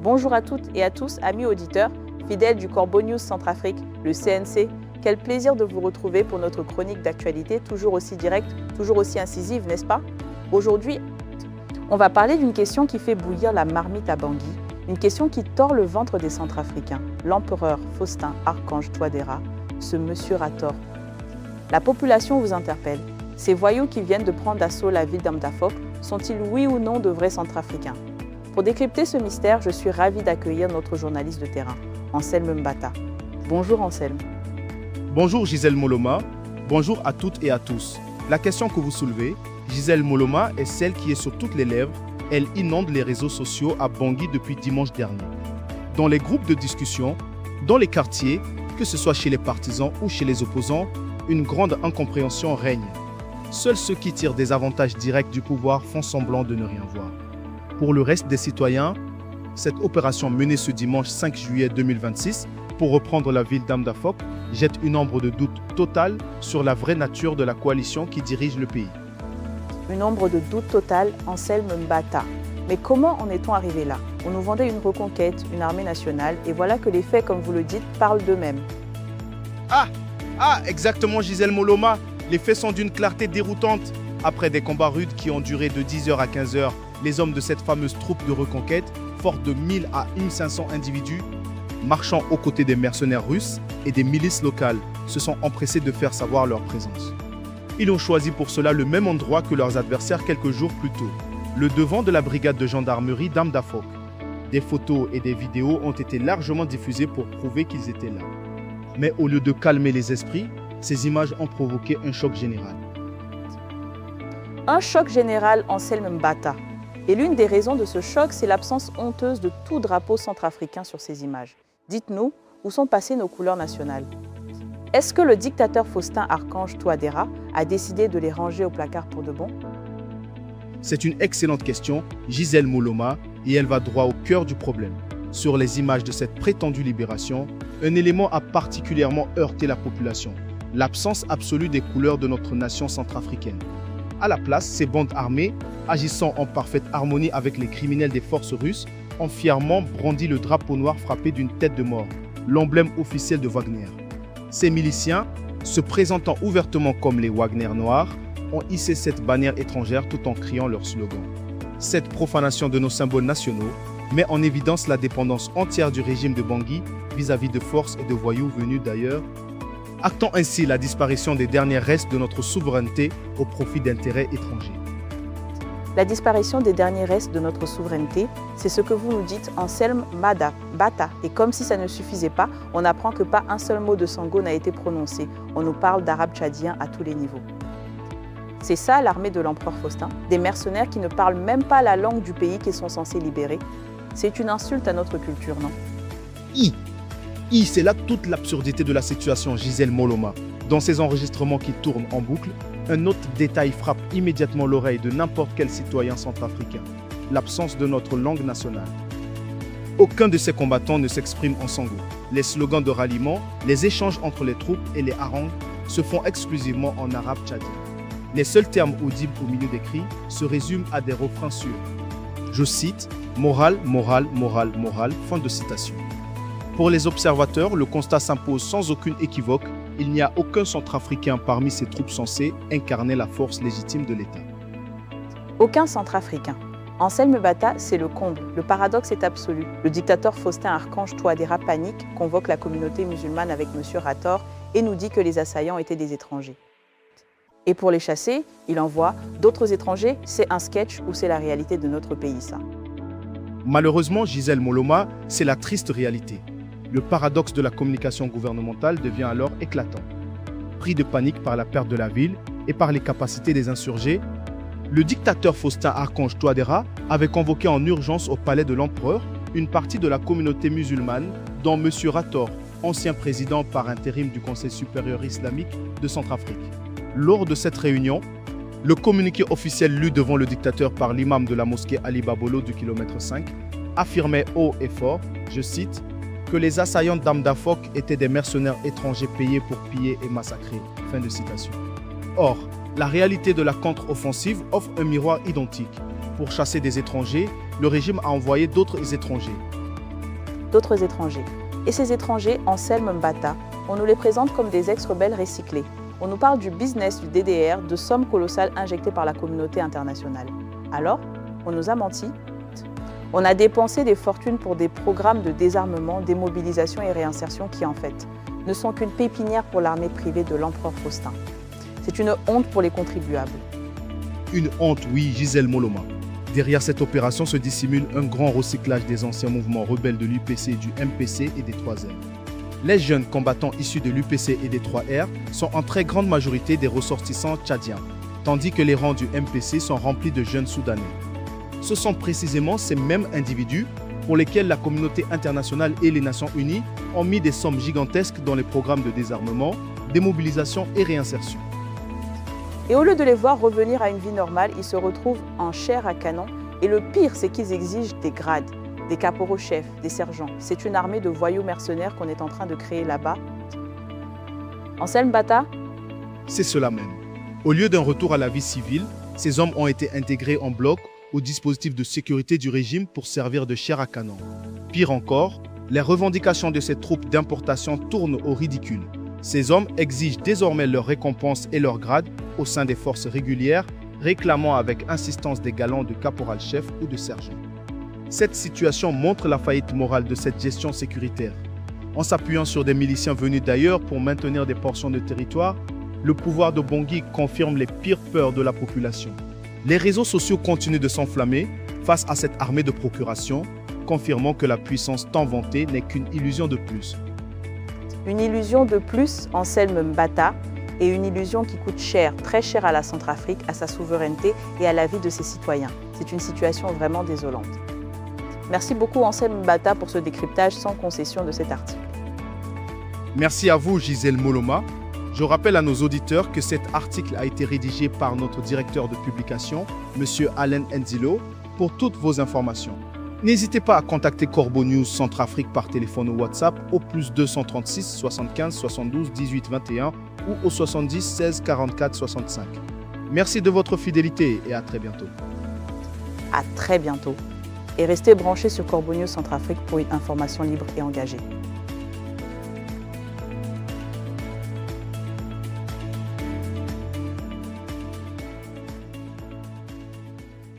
Bonjour à toutes et à tous, amis auditeurs, fidèles du Corbeau News Centrafrique, le CNC. Quel plaisir de vous retrouver pour notre chronique d'actualité, toujours aussi directe, toujours aussi incisive, n'est-ce pas? Aujourd'hui, on va parler d'une question qui fait bouillir la marmite à Bangui, une question qui tord le ventre des Centrafricains, l'empereur Faustin Archange Touadéra, ce monsieur Rator. La population vous interpelle. Ces voyous qui viennent de prendre d'assaut la ville d'Amdafok sont-ils oui ou non de vrais Centrafricains? Pour décrypter ce mystère, je suis ravie d'accueillir notre journaliste de terrain, Anselme Mbata. Bonjour Anselme. Bonjour Gisèle Moloma, bonjour à toutes et à tous. La question que vous soulevez, Gisèle Moloma est celle qui est sur toutes les lèvres. Elle inonde les réseaux sociaux à Bangui depuis dimanche dernier. Dans les groupes de discussion, dans les quartiers, que ce soit chez les partisans ou chez les opposants, une grande incompréhension règne. Seuls ceux qui tirent des avantages directs du pouvoir font semblant de ne rien voir. Pour le reste des citoyens, cette opération menée ce dimanche 5 juillet 2026 pour reprendre la ville d'Amdafok jette une ombre de doute totale sur la vraie nature de la coalition qui dirige le pays. Une ombre de doute totale, Anselme Mbata. Mais comment en est-on arrivé là? On nous vendait une reconquête, une armée nationale, et voilà que les faits, comme vous le dites, parlent d'eux-mêmes. Exactement Gisèle Moloma, les faits sont d'une clarté déroutante. Après des combats rudes qui ont duré de 10h à 15h, les hommes de cette fameuse troupe de reconquête, forte de 1000 à 1500 individus, marchant aux côtés des mercenaires russes et des milices locales, se sont empressés de faire savoir leur présence. Ils ont choisi pour cela le même endroit que leurs adversaires quelques jours plus tôt, le devant de la brigade de gendarmerie d'Amdafok. Des photos et des vidéos ont été largement diffusées pour prouver qu'ils étaient là. Mais au lieu de calmer les esprits, ces images ont provoqué un choc général. Un choc général, Anselme Mbata. Et l'une des raisons de ce choc, c'est l'absence honteuse de tout drapeau centrafricain sur ces images. Dites-nous, où sont passées nos couleurs nationales? Est-ce que le dictateur Faustin Archange Touadéra a décidé de les ranger au placard pour de bon? C'est une excellente question, Gisèle Moloma, et elle va droit au cœur du problème. Sur les images de cette prétendue libération, un élément a particulièrement heurté la population, l'absence absolue des couleurs de notre nation centrafricaine. À la place, ces bandes armées, agissant en parfaite harmonie avec les criminels des forces russes, ont fièrement brandi le drapeau noir frappé d'une tête de mort, l'emblème officiel de Wagner. Ces miliciens, se présentant ouvertement comme les Wagner noirs, ont hissé cette bannière étrangère tout en criant leur slogan. Cette profanation de nos symboles nationaux met en évidence la dépendance entière du régime de Bangui vis-à-vis de forces et de voyous venus d'ailleurs, actant ainsi la disparition des derniers restes de notre souveraineté au profit d'intérêts étrangers. La disparition des derniers restes de notre souveraineté, c'est ce que vous nous dites, Anselme Mbata. Et comme si ça ne suffisait pas, on apprend que pas un seul mot de Sango n'a été prononcé. On nous parle d'arabe tchadien à tous les niveaux. C'est ça l'armée de l'empereur Faustin, des mercenaires qui ne parlent même pas la langue du pays qu'ils sont censés libérer. C'est une insulte à notre culture, non? C'est là toute l'absurdité de la situation, Gisèle Moloma. Dans ces enregistrements qui tournent en boucle, un autre détail frappe immédiatement l'oreille de n'importe quel citoyen centrafricain, l'absence de notre langue nationale. Aucun de ces combattants ne s'exprime en sango. Les slogans de ralliement, les échanges entre les troupes et les harangues se font exclusivement en arabe tchadien. Les seuls termes audibles au milieu des cris se résument à des refrains sûrs. Je cite « morale, morale, morale, morale », fin de citation. Pour les observateurs, le constat s'impose sans aucune équivoque. Il n'y a aucun centrafricain parmi ces troupes censées incarner la force légitime de l'État. Aucun centrafricain. Anselme Mbata, c'est le comble. Le paradoxe est absolu. Le dictateur Faustin Archange Touadéra panique, convoque la communauté musulmane avec M. Rator et nous dit que les assaillants étaient des étrangers. Et pour les chasser, il envoie d'autres étrangers. C'est un sketch ou c'est la réalité de notre pays, ça? Malheureusement, Gisèle Moloma, c'est la triste réalité. Le paradoxe de la communication gouvernementale devient alors éclatant. Pris de panique par la perte de la ville et par les capacités des insurgés, le dictateur Faustin Archange Touadéra avait convoqué en urgence au palais de l'empereur une partie de la communauté musulmane, dont M. Rator, ancien président par intérim du Conseil supérieur islamique de Centrafrique. Lors de cette réunion, le communiqué officiel lu devant le dictateur par l'imam de la mosquée Ali Babolo du kilomètre 5 affirmait haut et fort, je cite, que les assaillants d'Amdafok étaient des mercenaires étrangers payés pour piller et massacrer. Fin de citation. Or, la réalité de la contre-offensive offre un miroir identique. Pour chasser des étrangers, le régime a envoyé d'autres étrangers. d'autres étrangers. Et ces étrangers, Anselme Mbata, on nous les présente comme des ex-rebelles recyclés. On nous parle du business du DDR, de sommes colossales injectées par la communauté internationale. Alors, on nous a menti. On a dépensé des fortunes pour des programmes de désarmement, démobilisation et réinsertion qui, en fait, ne sont qu'une pépinière pour l'armée privée de l'empereur Faustin. C'est une honte pour les contribuables. Une honte, oui, Gisèle Moloma. Derrière cette opération se dissimule un grand recyclage des anciens mouvements rebelles de l'UPC, du MPC et des 3R. Les jeunes combattants issus de l'UPC et des 3R sont en très grande majorité des ressortissants tchadiens, tandis que les rangs du MPC sont remplis de jeunes soudanais. Ce sont précisément ces mêmes individus pour lesquels la communauté internationale et les Nations Unies ont mis des sommes gigantesques dans les programmes de désarmement, démobilisation et réinsertion. Et au lieu de les voir revenir à une vie normale, ils se retrouvent en chair à canon. Et le pire, c'est qu'ils exigent des grades, des caporaux-chefs, des sergents. C'est une armée de voyous mercenaires qu'on est en train de créer là-bas. Anselme Mbata? C'est cela même. Au lieu d'un retour à la vie civile, ces hommes ont été intégrés en bloc au dispositif de sécurité du régime pour servir de chair à canon. Pire encore, les revendications de ces troupes d'importation tournent au ridicule. Ces hommes exigent désormais leurs récompenses et leurs grades au sein des forces régulières, réclamant avec insistance des galons de caporal-chef ou de sergent. Cette situation montre la faillite morale de cette gestion sécuritaire. En s'appuyant sur des miliciens venus d'ailleurs pour maintenir des portions de territoire, le pouvoir de Bangui confirme les pires peurs de la population. Les réseaux sociaux continuent de s'enflammer face à cette armée de procuration, confirmant que la puissance tant vantée n'est qu'une illusion de plus. Une illusion de plus, Anselme Mbata, et une illusion qui coûte cher, très cher à la Centrafrique, à sa souveraineté et à la vie de ses citoyens. C'est une situation vraiment désolante. Merci beaucoup Anselme Mbata pour ce décryptage sans concession de cet article. Merci à vous Gisèle Moloma. Je rappelle à nos auditeurs que cet article a été rédigé par notre directeur de publication, M. Alain Enzilo, pour toutes vos informations. N'hésitez pas à contacter Corbeau News Centrafrique par téléphone ou WhatsApp au plus 236 75 72 18 21 ou au 70 16 44 65. Merci de votre fidélité et à très bientôt. À très bientôt. Et restez branchés sur Corbeau News Centrafrique pour une information libre et engagée.